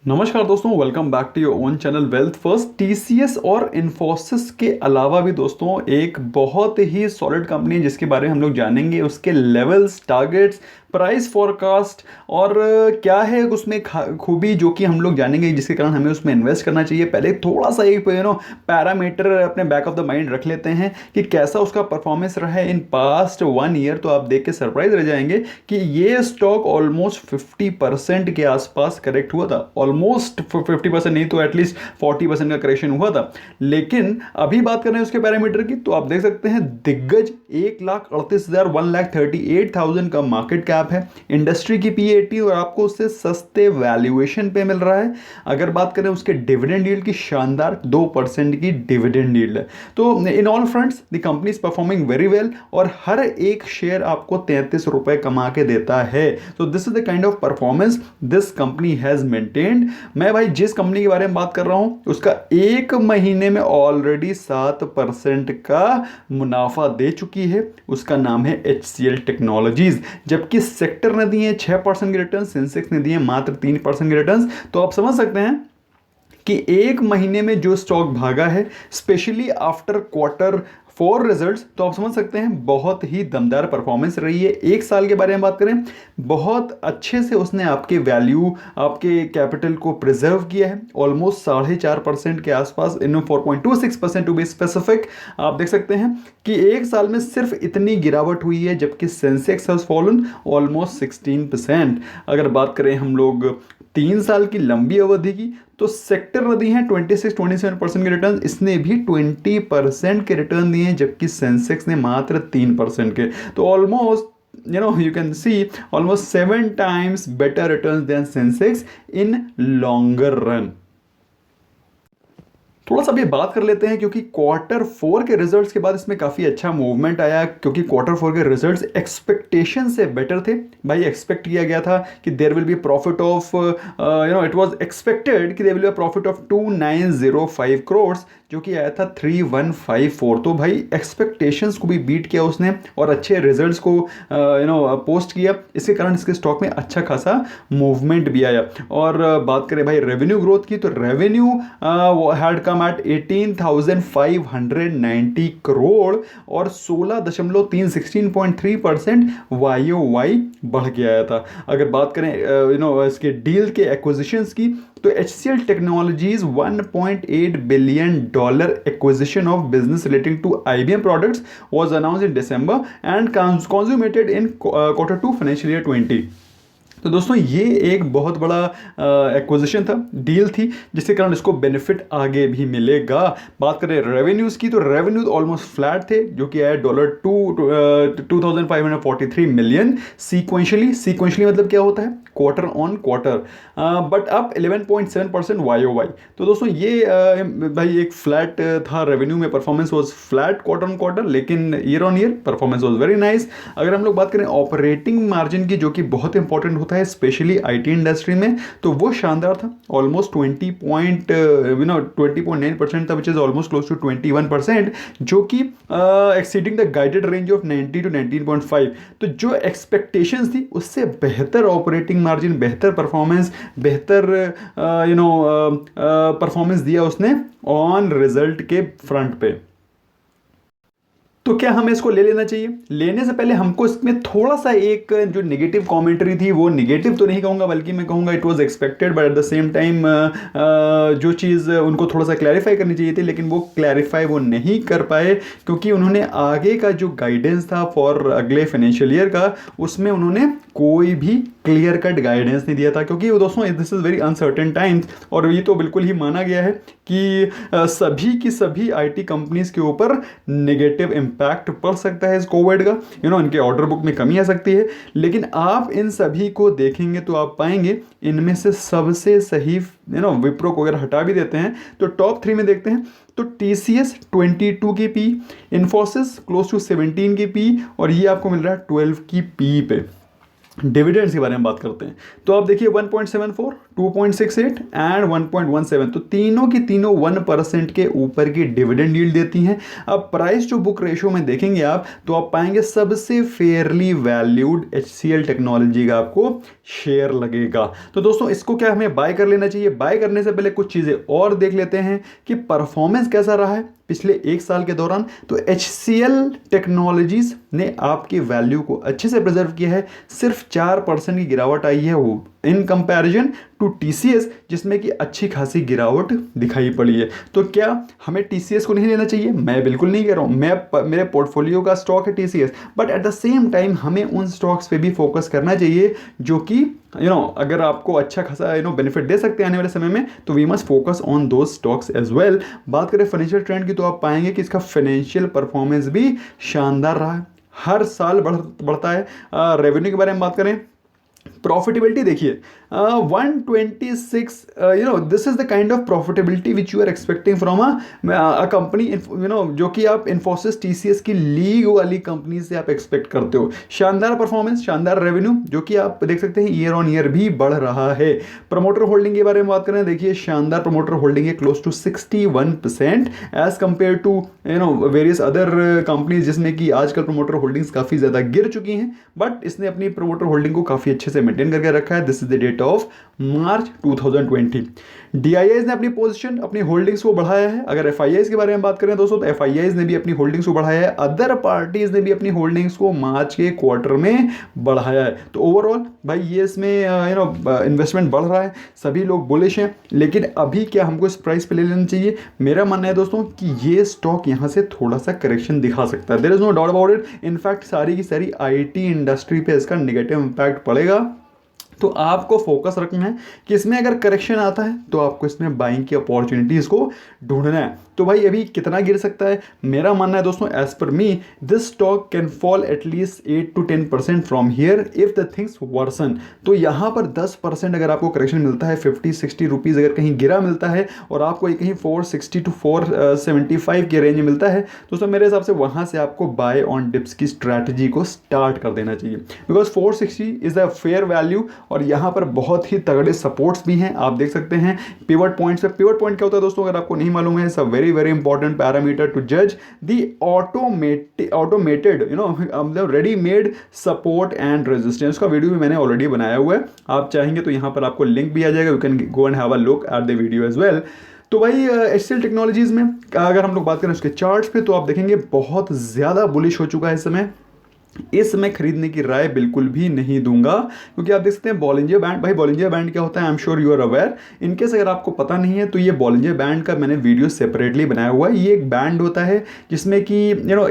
नमस्कार दोस्तों, welcome back to your own channel wealth first. TCS और इन्फोसिस के अलावा भी दोस्तों एक बहुत ही सॉलिड कंपनी है जिसके बारे में हम लोग जानेंगे, उसके लेवल्स, टारगेट्स, प्राइस फोरकास्ट और क्या है उसमें खूबी जो कि हम लोग जानेंगे जिसके कारण हमें उसमें इन्वेस्ट करना चाहिए। पहले थोड़ा सा एक पैरामीटर अपने बैक ऑफ द माइंड रख लेते हैं कि कैसा उसका परफॉर्मेंस रहा है इन पास्ट 1 ईयर। तो आप देख के सरप्राइज रह जाएंगे कि ये स्टॉक ऑलमोस्ट 50% के आसपास करेक्ट हुआ था। ऑलमोस्ट 50% नहीं तो एटलीस्ट 40% का करेक्शन हुआ था। लेकिन अभी बात कर रहे हैं उसके पैरामीटर की, तो आप देख सकते हैं दिग्गज 1,38,000 1,38,000 का मार्केट कैप है। इंडस्ट्री की P/E और आपको उससे सस्ते वैल्यूएशन पे मिल रहा है। अगर बात करें उसके डिविडेंड यील्ड की, शानदार 2% की डिविडेंड यील्ड है। तो in all fronts the company is performing very well और हर एक शेयर आपको 33 रुपए कमा के देता है। तो this is the kind of performance this company has maintained. मैं भाई जिस कंपनी के बारे में बात कर रहा हूं उसका एक महीने में ऑलरेडी 7% का मुनाफा दे चुकी है। उसका नाम है HCL टेक्नोलॉजीज। जबकि सेक्टर ने दिए 6% के रिटर्न, सेंसेक्स ने दिए मात्र 3% के रिटर्न। तो आप समझ सकते हैं कि एक महीने में जो स्टॉक भागा है, स्पेशली आफ्टर Q4 रिजल्ट्स, तो आप समझ सकते हैं बहुत ही दमदार परफॉर्मेंस रही है। एक साल के बारे में बात करें, बहुत अच्छे से उसने आपके वैल्यू, आपके कैपिटल को प्रिजर्व किया है। ऑलमोस्ट 4.5% के आसपास, इन 4.26% टू बी स्पेसिफिक। आप देख सकते हैं कि एक साल में सिर्फ इतनी गिरावट हुई है, जबकि सेंसेक्स हैज फॉलन ऑलमोस्ट 16%। अगर बात करें हम लोग 3 साल की लंबी अवधि की, तो सेक्टर ने दी है 26-27% के रिटर्न, इसने भी 20% के रिटर्न दिए हैं, जबकि सेंसेक्स ने मात्र 3% के। तो almost you can see almost 7 times better returns than Sensex in longer run। थोड़ा सा अभी बात कर लेते हैं क्योंकि Q4 के रिजल्ट्स के बाद इसमें काफ़ी अच्छा मूवमेंट आया, क्योंकि Q4 के रिजल्ट्स एक्सपेक्टेशन से बेटर थे। भाई एक्सपेक्ट किया गया था कि there will be profit of it was expected कि there will be profit of 2905 crore, जो कि आया था 3154। तो भाई एक्सपेक्टेशंस को भी बीट किया उसने और अच्छे रिजल्ट्स को पोस्ट किया। इसके कारण इसके स्टॉक में अच्छा खासा मूवमेंट भी आया। और बात करें भाई रेवेन्यू ग्रोथ की, तो revenue had come at 18,590 crore और 16.3% YOY बढ़ के आया था। अगर बात करें इसके डील के एक्विजिशंस की, तो HCL Technologies $1.8 billion acquisition of business relating to IBM products was announced in December and consummated in Q2 financial year 20। तो दोस्तों ये एक बहुत बड़ा एक्विजिशन था, डील थी, जिसके कारण इसको बेनिफिट आगे भी मिलेगा। बात करें रेवेन्यूज़ की, तो रेवेन्यू ऑलमोस्ट फ्लैट थे, जो कि आया $2,543 मिलियन सीक्वेंशली मतलब क्या होता है, quarter on quarter, but up 11.7% YOY। तो दोस्तों ये भाई एक फ्लैट था रेवेन्यू में, performance was flat quarter on quarter, लेकिन year on year performance was very nice. अगर हम लोग बात करें ऑपरेटिंग मार्जिन की, जो कि बहुत इंपॉर्टेंट होता है स्पेशली IT इंडस्ट्री में, तो वो शानदार था। ऑलमोस्ट 20.9% था, which is almost close to 21%, जो कि exceeding the guided range of 90 to 19.5। तो जो एक्सपेक्टेशंस थी उससे बेहतर ऑपरेटिंग मार्जिन, बेहतर परफॉर्मेंस, बेहतर परफॉर्मेंस दिया उसने ऑन रिजल्ट के फ्रंट पे। तो क्या हमें इसको ले लेना चाहिए? लेने से पहले हमको इसमें थोड़ा सा एक जो नेगेटिव कमेंट्री थी, वो नेगेटिव तो नहीं कहूँगा, बल्कि मैं कहूँगा it was expected, but at the same time जो चीज़ उनको थोड़ा सा क्लैरिफाई करनी चाहिए थी, लेकिन वो क्लैरिफाई वो नहीं कर पाए, क्योंकि उन्होंने आगे का जो गाइडेंस था फॉर अगले फाइनेंशियल ईयर का, उसमें उन्होंने कोई भी क्लियर कट गाइडेंस नहीं दिया था। क्योंकि दोस्तों this is very uncertain times, और ये तो बिल्कुल ही माना गया है कि सभी की सभी IT कंपनीज के ऊपर नेगेटिव इम्पैक्ट पड़ सकता है इस कोविड का। इनके ऑर्डर बुक में कमी आ सकती है, लेकिन आप इन सभी को देखेंगे तो आप पाएंगे इनमें से सबसे सही विप्रो को अगर हटा भी देते हैं तो टॉप 3 में देखते हैं तो TCS 22 की P, इन्फोसिस क्लोज टू 17 की P, और ये आपको मिल रहा है 12 की P पे। डिविडेंड्स के बारे में बात करते हैं तो आप देखिए 1.74, 2.68 एंड 1.17, तो तीनों की तीनों 1% के ऊपर की डिविडेंड यील्ड देती हैं। अब प्राइस टू बुक रेशियो में देखेंगे आप तो आप पाएंगे सबसे फेयरली वैल्यूड HCL टेक्नोलॉजी का आपको शेयर लगेगा। तो दोस्तों इसको क्या हमें बाय कर लेना चाहिए? बाय करने से पहले कुछ चीज़ें और देख लेते हैं कि परफॉर्मेंस कैसा रहा है पिछले एक साल के दौरान। तो HCL टेक्नोलॉजीज ने आपकी वैल्यू को अच्छे से प्रिजर्व किया है। सिर्फ 4% की गिरावट आई है वो इन कंपैरिजन टू TCS, जिसमें कि अच्छी खासी गिरावट दिखाई पड़ी है। तो क्या हमें TCS को नहीं लेना चाहिए? मैं बिल्कुल नहीं कह रहा हूँ, मेरे पोर्टफोलियो का स्टॉक है TCS, but at the same time हमें उन स्टॉक्स पे भी फोकस करना चाहिए जो कि अगर आपको अच्छा खासा बेनिफिट दे सकते हैं आने वाले समय में, तो we must focus on those stocks as well. बात करें फाइनेंशियल ट्रेंड की तो आप पाएंगे कि इसका फाइनेंशियल परफॉर्मेंस भी शानदार रहा है, हर साल बढ़ता है। रेवेन्यू के बारे में बात करें, प्रॉफिटेबिलिटी देखिए 126, this is the kind of profitability which you are expecting from a company, जो कि आप इन्फोसिस TCS की लीग वाली कंपनी से आप एक्सपेक्ट करते हो। शानदार परफॉर्मेंस, शानदार रेवेन्यू, जो कि आप देख सकते हैं ईयर ऑन ईयर भी बढ़ रहा है। प्रमोटर होल्डिंग के बारे में बात करें, देखिए शानदार प्रमोटर होल्डिंग है, close to 61% as compare to various other companies, जिसमें कि आजकल प्रमोटर होल्डिंग्स काफ़ी ज़्यादा गिर चुकी हैं, बट इसने अपनी प्रमोटर होल्डिंग को काफ़ी अच्छे से मेंटेन करके रखा है। This is the date of March 2020। DIIs ने अपनी पोजीशन, अपनी होल्डिंग्स को बढ़ाया है। अगर FIIs के बारे में बात करें दोस्तों, तो FIIs ने भी अपनी होल्डिंग्स को बढ़ाया है, अदर पार्टीज ने भी अपनी होल्डिंग्स को मार्च के क्वार्टर में बढ़ाया है। तो ओवरऑल भाई ये इसमें इन्वेस्टमेंट बढ़ रहा है, सभी लोग बुलिश हैं, लेकिन अभी क्या हमको इस प्राइस पे ले लेना चाहिए? मेरा मानना है दोस्तों कि ये स्टॉक यहाँ से थोड़ा सा करेक्शन दिखा सकता है, there is no doubt about it. In fact सारी की सारी IT इंडस्ट्री पे इसका नेगेटिव इंपैक्ट पड़ेगा। तो आपको फोकस रखना है कि इसमें अगर करेक्शन आता है तो आपको इसमें बाइंग की अपॉर्चुनिटीज़ को ढूंढना है। तो भाई अभी कितना गिर सकता है? मेरा मानना है दोस्तों, as per me this stock can fall at least 8 to 10% from here if the things worsen. तो यहाँ पर 10% अगर आपको करेक्शन मिलता है, 50-60 रुपीज़ अगर कहीं गिरा मिलता है और आपको कहीं 460 to 475 के रेंज मिलता है, दोस्तों मेरे हिसाब से वहाँ से आपको बाय ऑन डिप्स की स्ट्रैटेजी को स्टार्ट कर देना चाहिए, because 460 is the fair value और यहाँ पर बहुत ही तगड़े सपोर्ट्स भी हैं। आप देख सकते हैं पिवट पॉइंट्स पे। पिवट पॉइंट क्या होता है दोस्तों, अगर आपको नहीं मालूम है, it's a very very important parameter to जज द ऑटोमेटेड मतलब रेडीमेड सपोर्ट एंड रेजिस्टेंस का वीडियो भी मैंने ऑलरेडी बनाया हुआ है। आप चाहेंगे तो यहाँ पर आपको लिंक भी आ जाएगा, you can go and have a look at the video as well. तो भाई HCL टेक्नोलॉजीज में अगर हम लोग बात करें उसके चार्ट्स पे, तो आप देखेंगे बहुत ज़्यादा बुलिश हो चुका है इस समय। इस समय खरीदने की राय बिल्कुल भी नहीं दूंगा, क्योंकि आप देख सकते हैं बॉलिंजर बैंड। भाई बॉलिंजर बैंड क्या होता है, I am sure you are aware. In case अगर आपको पता नहीं है तो ये बॉलिंजर बैंड का मैंने वीडियो सेपरेटली बनाया हुआ है। ये एक बैंड होता है जिसमें कि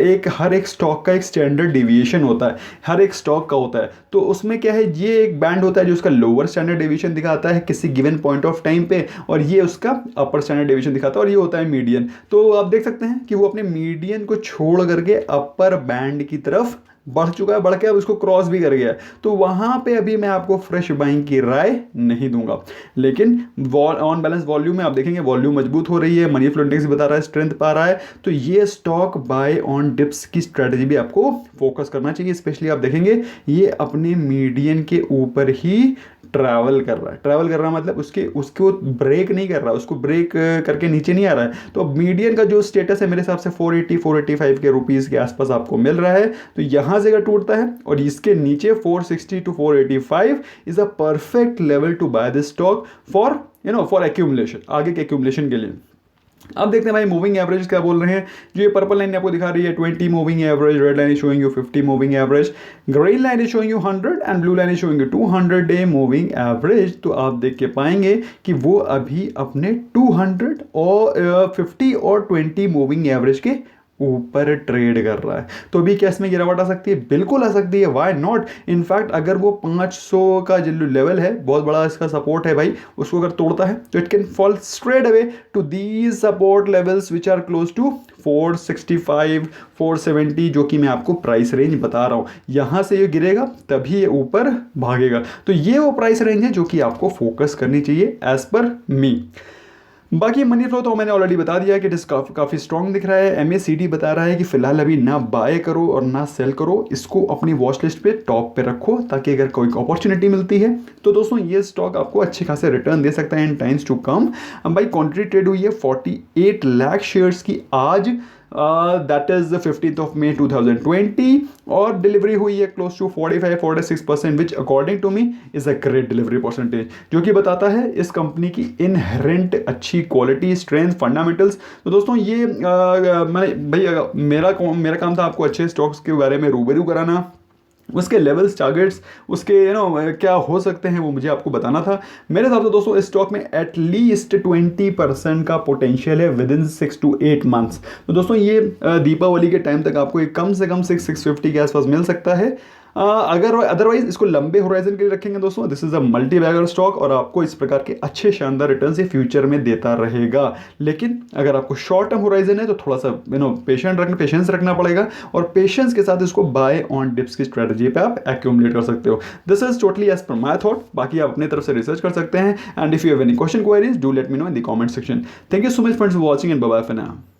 एक हर एक स्टॉक का एक स्टैंडर्ड डिविएशन होता है, हर एक स्टॉक का होता है। तो उसमें क्या है, ये एक बैंड होता है जो उसका लोअर स्टैंडर्ड डिविएशन दिखाता है किसी गिवन पॉइंट ऑफ टाइम पे, और ये उसका अपर स्टैंडर्ड डिविएशन दिखाता है, और ये होता है मीडियन। तो आप देख सकते हैं कि वो अपने मीडियन को छोड़ करके अपर बैंड की तरफ बढ़ चुका है, बढ़ के अब उसको क्रॉस भी कर गया है। तो वहाँ पे अभी मैं आपको फ्रेश बाइंग की राय नहीं दूंगा, लेकिन ऑन बैलेंस वॉल्यूम में आप देखेंगे वॉल्यूम मजबूत हो रही है, मनी फ्लो इंडेक्स बता रहा है स्ट्रेंथ पा रहा है। तो ये स्टॉक बाय ऑन डिप्स की स्ट्रेटजी भी आपको फोकस करना चाहिए। स्पेशली आप देखेंगे ये अपने मीडियन के ऊपर ही ट्रैवल कर रहा है। ट्रैवल कर रहा है मतलब उसको ब्रेक नहीं कर रहा, उसको ब्रेक करके नीचे नहीं आ रहा है। तो मीडियन का जो स्टेटस है मेरे हिसाब से 480-485 के रुपीज़ के आसपास आपको मिल रहा है। तो यहाँ से अगर टूटता है और इसके नीचे 460 to 485 is a perfect level to buy this stock for accumulation, आगे के एक्यूमुलेशन के लिए। अब देखते हैं भाई मूविंग एवरेज क्या बोल रहे हैं। जो ये पर्पल लाइन आपको दिखा रही है 20 moving average, red line is showing you 50 moving average, green line is showing you 100 and blue line is showing you 200 day moving average. तो आप देख के पाएंगे कि वो अभी अपने 200 और 50 और 20 मूविंग एवरेज के ऊपर ट्रेड कर रहा है। तो अभी क्या इसमें गिरावट आ सकती है? बिल्कुल आ सकती है, व्हाई नॉट। इनफैक्ट अगर वो 500 का जो लेवल है, बहुत बड़ा इसका सपोर्ट है भाई, उसको अगर तोड़ता है तो it can fall straight away to these support levels which are close to 465 470, जो कि मैं आपको प्राइस रेंज बता रहा हूँ। यहाँ से ये गिरेगा तभी ये ऊपर भागेगा। तो ये वो प्राइस रेंज है जो कि आपको फोकस करनी चाहिए एज पर मी। बाकी मनी फ्लो तो मैंने ऑलरेडी बता दिया कि इट काफ़ी स्ट्रॉन्ग दिख रहा है। MACD बता रहा है कि फिलहाल अभी ना बाय करो और ना सेल करो, इसको अपनी वॉच लिस्ट पे टॉप पे रखो, ताकि अगर कोई अपॉर्चुनिटी मिलती है तो दोस्तों ये स्टॉक आपको अच्छे खासे रिटर्न दे सकता है इन टाइम्स टू कम। भाई क्वांटिटी ट्रेड हुई है 48 लाख शेयर्स की आज, that is 15th of May 2020, और डिलीवरी हुई है close to 45-46%, which according to me is a great delivery percentage, जो कि बताता है इस कंपनी की इनहेरेंट अच्छी क्वालिटी, स्ट्रेंथ, फंडामेंटल्स। तो दोस्तों ये मैं भाई मेरा काम था आपको अच्छे स्टॉक्स के बारे में रूबरू कराना, उसके लेवल्स, टारगेट्स, उसके क्या हो सकते हैं वो मुझे आपको बताना था। मेरे हिसाब से दोस्तों इस स्टॉक में एटलीस्ट 20% का पोटेंशियल है विद इन 6 to 8 मंथ्स। तो दोस्तों ये दीपावली के टाइम तक आपको एक कम से कम 650 के आसपास मिल सकता है। अगर अदरवाइज इसको लंबे होराइजन के लिए रखेंगे दोस्तों, this is a multi bagger stock और आपको इस प्रकार के अच्छे शानदार रिटर्न से फ्यूचर में देता रहेगा। लेकिन अगर आपको शॉर्ट टर्म होराइजन है तो थोड़ा सा पेशेंस रखना पड़ेगा, और पेशेंस के साथ इसको बाय ऑन डिप्स की स्ट्रेटजी पे आप एक्यूमुलेट कर सकते हो। This is totally as per my thought, बाकी आप अपनी तरफ से रिसर्च कर सकते हैं। And if you have any question queries do let me know in the comment section. Thank you so much for watching and bye bye for now.